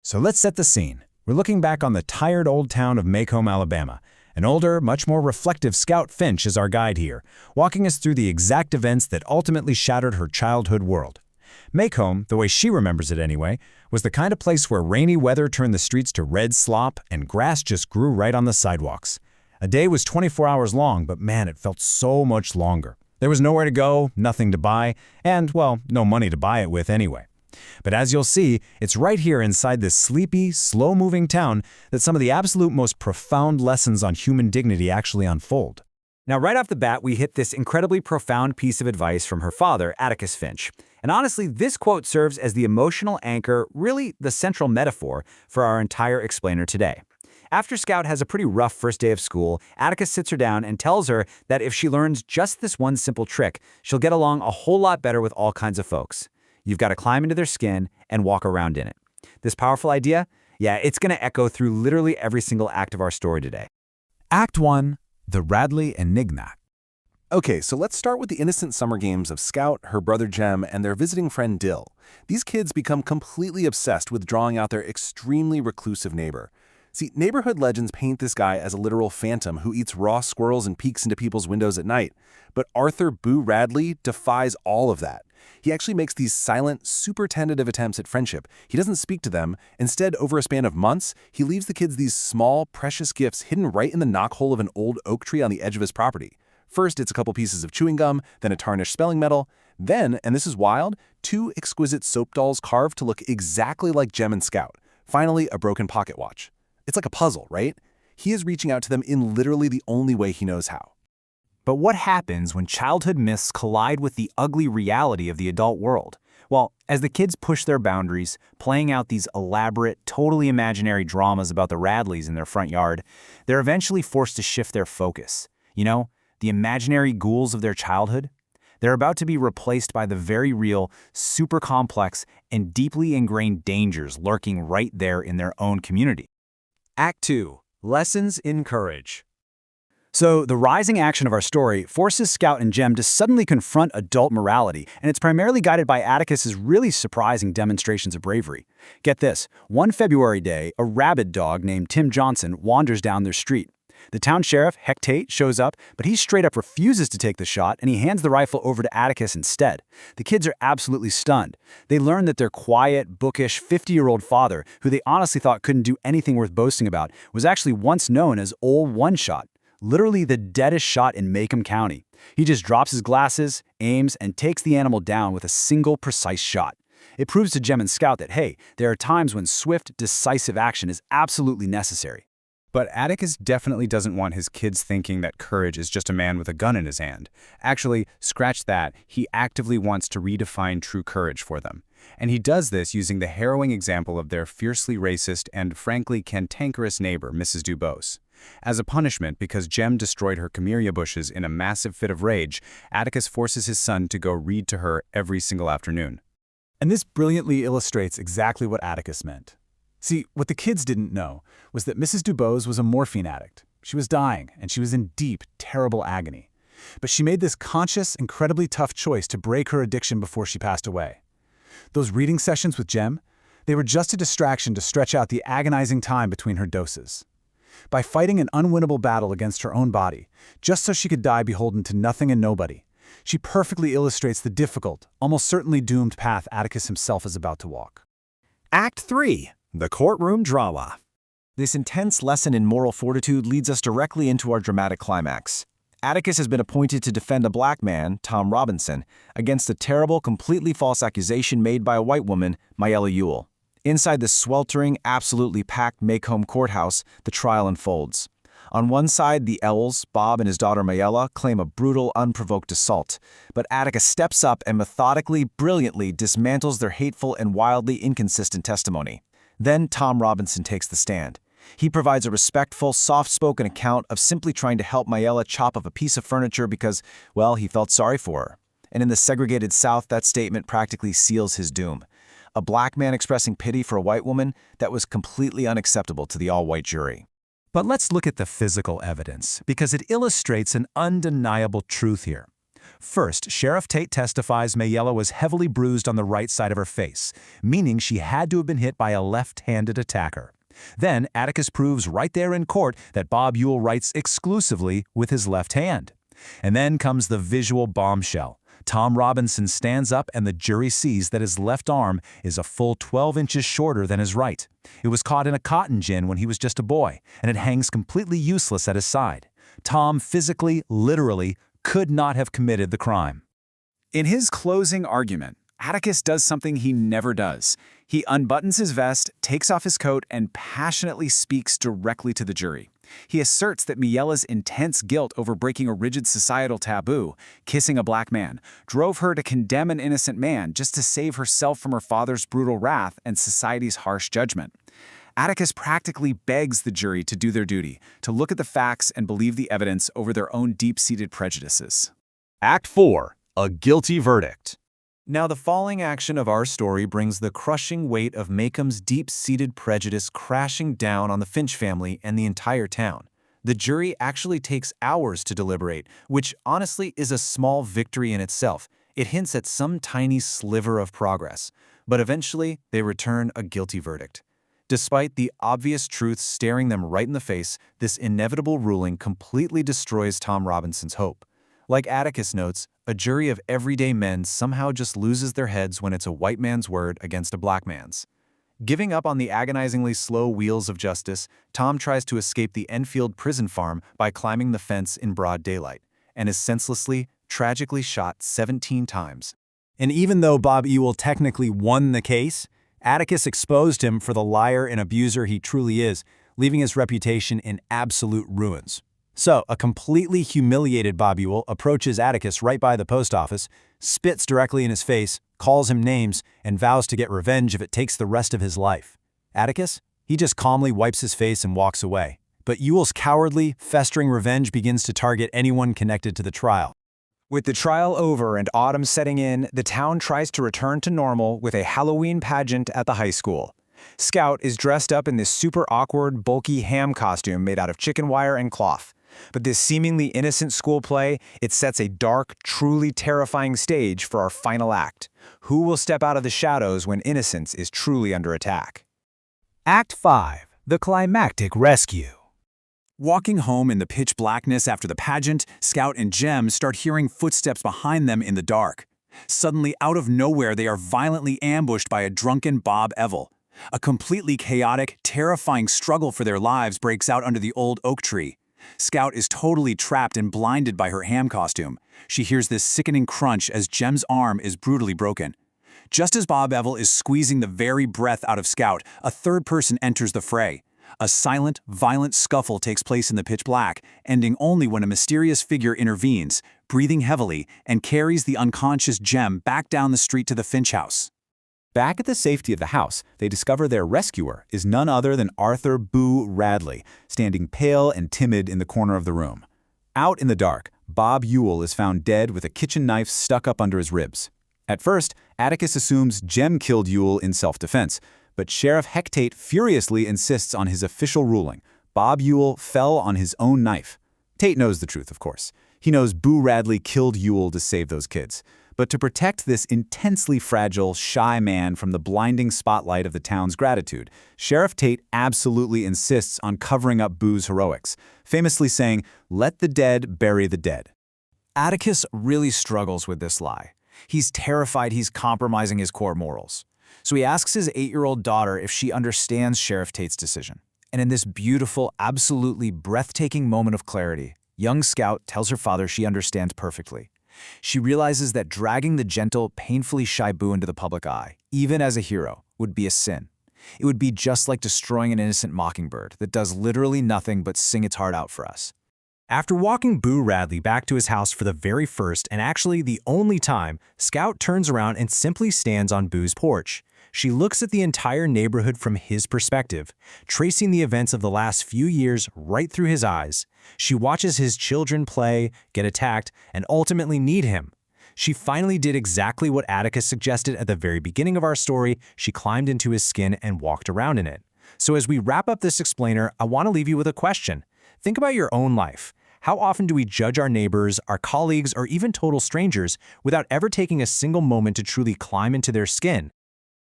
So let's set the scene. We're looking back on the tired old town of Maycomb, Alabama. An older, much more reflective Scout Finch is our guide here, walking us through the exact events that ultimately shattered her childhood world. Maycomb, the way she remembers it anyway, was the kind of place where rainy weather turned the streets to red slop and grass just grew right on the sidewalks. A day was 24 hours long, but man, it felt so much longer. There was nowhere to go, nothing to buy, and, well, no money to buy it with anyway. But as you'll see, it's right here inside this sleepy, slow-moving town that some of the absolute most profound lessons on human dignity actually unfold. Now, right off the bat, we hit this incredibly profound piece of advice from her father, Atticus Finch. And honestly, this quote serves as the emotional anchor, really the central metaphor, for our entire explainer today. After Scout has a pretty rough first day of school, Atticus sits her down and tells her that if she learns just this one simple trick, she'll get along a whole lot better with all kinds of folks. You've got to climb into their skin and walk around in it. This powerful idea? Yeah, it's going to echo through literally every single act of our story today. Act 1. The Radley Enigma. Okay, so let's start with the innocent summer games of Scout, her brother Jem, and their visiting friend Dill. These kids become completely obsessed with drawing out their extremely reclusive neighbor. See, neighborhood legends paint this guy as a literal phantom who eats raw squirrels and peeks into people's windows at night. But Arthur Boo Radley defies all of that. He actually makes these silent, super tentative attempts at friendship. He doesn't speak to them. Instead, over a span of months, he leaves the kids these small, precious gifts hidden right in the knockhole of an old oak tree on the edge of his property. First, it's a couple pieces of chewing gum, then a tarnished spelling medal. Then, and this is wild, 2 exquisite soap dolls carved to look exactly like Jem and Scout. Finally, a broken pocket watch. It's like a puzzle, right? He is reaching out to them in literally the only way he knows how. But what happens when childhood myths collide with the ugly reality of the adult world? Well, as the kids push their boundaries, playing out these elaborate, totally imaginary dramas about the Radleys in their front yard, they're eventually forced to shift their focus. You know, the imaginary ghouls of their childhood? They're about to be replaced by the very real, super complex, and deeply ingrained dangers lurking right there in their own community. Act 2. Lessons in Courage. So, the rising action of our story forces Scout and Jem to suddenly confront adult morality, and it's primarily guided by Atticus's really surprising demonstrations of bravery. Get this, one February day, a rabid dog named Tim Johnson wanders down their street. The town sheriff, Heck Tate, shows up, but he straight up refuses to take the shot, and he hands the rifle over to Atticus instead. The kids are absolutely stunned. They learn that their quiet, bookish, 50-year-old father, who they honestly thought couldn't do anything worth boasting about, was actually once known as Old One-Shot. Literally the deadest shot in Maycomb County. He just drops his glasses, aims, and takes the animal down with a single precise shot. It proves to Jem and Scout that, hey, there are times when swift, decisive action is absolutely necessary. But Atticus definitely doesn't want his kids thinking that courage is just a man with a gun in his hand. Actually, scratch that, he actively wants to redefine true courage for them. And he does this using the harrowing example of their fiercely racist and frankly cantankerous neighbor, Mrs. Dubose. As a punishment, because Jem destroyed her camellia bushes in a massive fit of rage, Atticus forces his son to go read to her every single afternoon. And this brilliantly illustrates exactly what Atticus meant. See, what the kids didn't know was that Mrs. Dubose was a morphine addict. She was dying, and she was in deep, terrible agony. But she made this conscious, incredibly tough choice to break her addiction before she passed away. Those reading sessions with Jem, they were just a distraction to stretch out the agonizing time between her doses. By fighting an unwinnable battle against her own body, just so she could die beholden to nothing and nobody, she perfectly illustrates the difficult, almost certainly doomed path Atticus himself is about to walk. Act 3. The Courtroom Drama. This intense lesson in moral fortitude leads us directly into our dramatic climax. Atticus has been appointed to defend a black man, Tom Robinson, against a terrible, completely false accusation made by a white woman, Mayella Ewell. Inside the sweltering, absolutely packed Maycomb courthouse, the trial unfolds. On one side, the Ewells, Bob and his daughter Mayella, claim a brutal, unprovoked assault. But Atticus steps up and methodically, brilliantly dismantles their hateful and wildly inconsistent testimony. Then Tom Robinson takes the stand. He provides a respectful, soft-spoken account of simply trying to help Mayella chop up a piece of furniture because, well, he felt sorry for her. And in the segregated South, that statement practically seals his doom. A black man expressing pity for a white woman, that was completely unacceptable to the all-white jury. But let's look at the physical evidence, because it illustrates an undeniable truth here. First, Sheriff Tate testifies Mayella was heavily bruised on the right side of her face, meaning she had to have been hit by a left-handed attacker. Then, Atticus proves right there in court that Bob Ewell writes exclusively with his left hand. And then comes the visual bombshell. Tom Robinson stands up and the jury sees that his left arm is a full 12 inches shorter than his right. It was caught in a cotton gin when he was just a boy, and it hangs completely useless at his side. Tom physically, literally, could not have committed the crime. In his closing argument, Atticus does something he never does. He unbuttons his vest, takes off his coat, and passionately speaks directly to the jury. He asserts that Mayella's intense guilt over breaking a rigid societal taboo, kissing a black man, drove her to condemn an innocent man just to save herself from her father's brutal wrath and society's harsh judgment. Atticus practically begs the jury to do their duty, to look at the facts and believe the evidence over their own deep-seated prejudices. Act 4. A guilty verdict. Now, the falling action of our story brings the crushing weight of Maycomb's deep-seated prejudice crashing down on the Finch family and the entire town. The jury actually takes hours to deliberate, which honestly is a small victory in itself. It hints at some tiny sliver of progress. But eventually, they return a guilty verdict. Despite the obvious truth staring them right in the face, this inevitable ruling completely destroys Tom Robinson's hope. Like Atticus notes, a jury of everyday men somehow just loses their heads when it's a white man's word against a black man's. Giving up on the agonizingly slow wheels of justice, Tom tries to escape the Enfield prison farm by climbing the fence in broad daylight, and is senselessly, tragically shot 17 times. And even though Bob Ewell technically won the case, Atticus exposed him for the liar and abuser he truly is, leaving his reputation in absolute ruins. So, a completely humiliated Bob Ewell approaches Atticus right by the post office, spits directly in his face, calls him names, and vows to get revenge if it takes the rest of his life. Atticus? He just calmly wipes his face and walks away. But Ewell's cowardly, festering revenge begins to target anyone connected to the trial. With the trial over and autumn setting in, the town tries to return to normal with a Halloween pageant at the high school. Scout is dressed up in this super awkward, bulky ham costume made out of chicken wire and cloth. But this seemingly innocent school play, it sets a dark, truly terrifying stage for our final act. Who will step out of the shadows when innocence is truly under attack? Act 5. The Climactic Rescue. Walking home in the pitch blackness after the pageant, Scout and Jem start hearing footsteps behind them in the dark. Suddenly, out of nowhere, they are violently ambushed by a drunken Bob Ewell. A completely chaotic, terrifying struggle for their lives breaks out under the old oak tree. Scout is totally trapped and blinded by her ham costume. She hears this sickening crunch as Jem's arm is brutally broken. Just as Bob Ewell is squeezing the very breath out of Scout, a third person enters the fray. A silent, violent scuffle takes place in the pitch black, ending only when a mysterious figure intervenes, breathing heavily, and carries the unconscious Jem back down the street to the Finch house. Back at the safety of the house, they discover their rescuer is none other than Arthur Boo Radley, standing pale and timid in the corner of the room. Out in the dark, Bob Ewell is found dead with a kitchen knife stuck up under his ribs. At first, Atticus assumes Jem killed Ewell in self-defense, but Sheriff Tate furiously insists on his official ruling. Bob Ewell fell on his own knife. Tate knows the truth, of course. He knows Boo Radley killed Ewell to save those kids. But to protect this intensely fragile, shy man from the blinding spotlight of the town's gratitude, Sheriff Tate absolutely insists on covering up Boo's heroics, famously saying, "Let the dead bury the dead." Atticus really struggles with this lie. He's terrified he's compromising his core morals. So he asks his 8-year-old daughter if she understands Sheriff Tate's decision. And in this beautiful, absolutely breathtaking moment of clarity, young Scout tells her father she understands perfectly. She realizes that dragging the gentle, painfully shy Boo into the public eye, even as a hero, would be a sin. It would be just like destroying an innocent mockingbird that does literally nothing but sing its heart out for us. After walking Boo Radley back to his house for the very first and actually the only time, Scout turns around and simply stands on Boo's porch. She looks at the entire neighborhood from his perspective, tracing the events of the last few years right through his eyes. She watches his children play, get attacked, and ultimately need him. She finally did exactly what Atticus suggested at the very beginning of our story. She climbed into his skin and walked around in it. So as we wrap up this explainer, I want to leave you with a question. Think about your own life. How often do we judge our neighbors, our colleagues, or even total strangers without ever taking a single moment to truly climb into their skin?